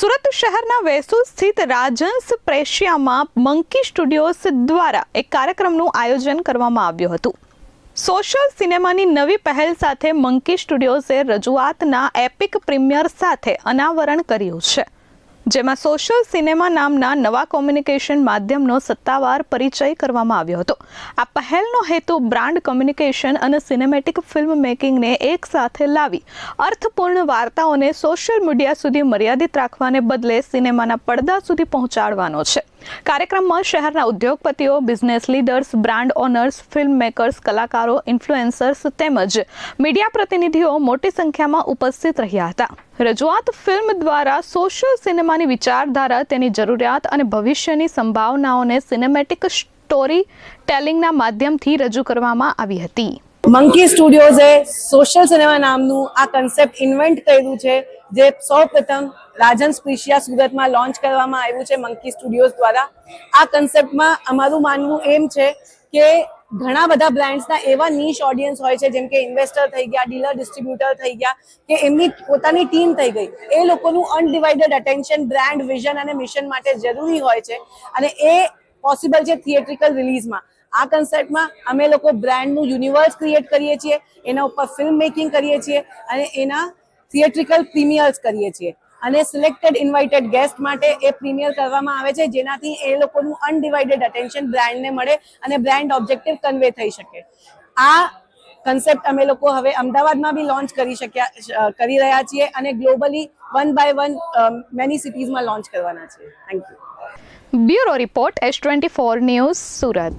સુરત શહેરના વેસુ સ્થિત રાજહંસ પ્રેશિયામાં monkey studios દ્વારા એક કાર્યક્રમનું આયોજન કરવામાં આવ્યું હતું। સોશિયલ સિનેમાની નવી પહેલ સાથે મંકી સ્ટુડિયોઝે રજૂઆતના એપિક પ્રીમિયર સાથે અનાવરણ કર્યું છે, જેમાં સોશિયલ સિનેમા નામના નવા કોમ્યુનિકેશન માધ્યમનો સત્તાવાર પરિચય કરવામાં આવ્યો હતો। આ પહેલનો હેતુ બ્રાન્ડ કોમ્યુનિકેશન અને સિનેમેટિક ફિલ્મ મેકિંગને એક સાથે લાવી અર્થપૂર્ણ વાર્તાઓને સોશિયલ મીડિયા સુધી મર્યાદિત રાખવાને બદલે સિનેમાના પડદા સુધી પહોંચાડવાનો છે। કાર્યક્રમમાં શહેરના ઉદ્યોગપતિઓ, business leaders, brand owners, film makers, કલાકારો, ઇન્ફ્લુએન્સર્સ તેમજ મીડિયા પ્રતિનિધિઓ મોટી સંખ્યામાં ઉપસ્થિત રહ્યા હતા। રજૂઆત ફિલ્મ દ્વારા સોશિયલ સિનેમાની વિચારધારા, તેની જરૂરિયાત અને ભવિષ્યની સંભાવનાઓને સિનેમેટિક સ્ટોરી ટેલિંગના માધ્યમથી રજૂ કરવામાં આવી હતી। મંકી સ્ટુડિયોઝે સોશિયલ સિનેમા નામનું આ કન્સેપ્ટ ઇન્વેન્ટ કર્યું છે, જે સૌપ્રથમ રાજહંસ પ્રેશિયા સુરતમાં લોન્ચ કરવામાં આવ્યું છે મંકી સ્ટુડિયોઝ દ્વારા। આ કન્સેપ્ટમાં અમારું માનવું એમ છે કે ઘણા બધા બ્રાન્ડ્સના એવા નીશ ઓડિયન્સ હોય છે, જેમ કે ઇન્વેસ્ટર થઈ ગયા, ડીલર ડિસ્ટ્રીબ્યુટર થઈ ગયા, કે એમની પોતાની ટીમ થઈ ગઈ, એ લોકોનું અનડિવાઇડેડ અટેન્શન બ્રાન્ડ વિઝન અને મિશન માટે જરૂરી હોય છે, અને એ પોસિબલ છે થિયેટ્રિકલ રિલીઝમાં। આ કન્સેપ્ટમાં અમે લોકો બ્રાન્ડનું યુનિવર્સ ક્રિએટ કરીએ છીએ, એના ઉપર ફિલ્મ મેકિંગ કરીએ છીએ અને એના થિયેટ્રિકલ પ્રીમિયર્સ કરીએ છીએ, અને સિલેક્ટેડ ઇન્વાઇટેડ ગેસ્ટ માટે એ પ્રીમિયર કરવામાં આવે છે, જેનાથી એ લોકોનું અનડિવાઇડેડ અટેન્શન બ્રાન્ડને મળે અને બ્રાન્ડ ઓબ્જેક્ટિવ કન્વે થઈ શકે। આ કન્સેપ્ટ અમે લોકો હવે અમદાવાદમાં બી લોન્ચ કરી રહ્યા છીએ અને ગ્લોબલી 1 by 1 મેની સિટીઝમાં લોન્ચ કરવાના છે। Thank you. Bureau report S24 news, Surat.